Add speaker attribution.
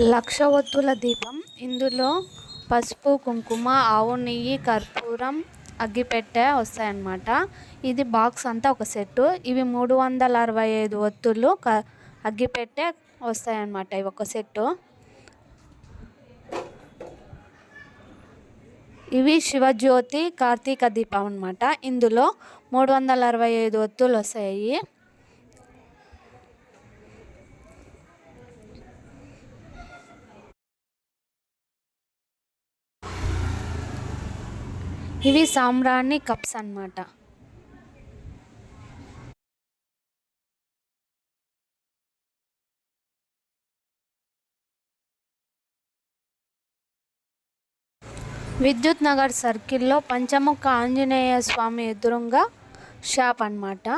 Speaker 1: లక్ష ఒత్తుల దీపం. ఇందులో పసుపు, కుంకుమ, ఆవు నెయ్యి, కర్పూరం, అగ్గిపెట్టె వస్తాయన్నమాట. ఇది బాక్స్ అంతా ఒక సెట్టు. ఇవి 365 ఒత్తులు అగ్గిపెట్టె వస్తాయన్నమాట. ఇవి ఒక సెట్టు. ఇవి శివజ్యోతి కార్తీక దీపం అన్నమాట. ఇందులో 365 ఒత్తులు వస్తాయి. ఇవి సాంబ్రాణి కప్స్ అన్నమాట. విద్యుత్ నగర్ సర్కిల్లో పంచముఖ ఆంజనేయ స్వామి ఎదురుగా షాప్ అన్నమాట.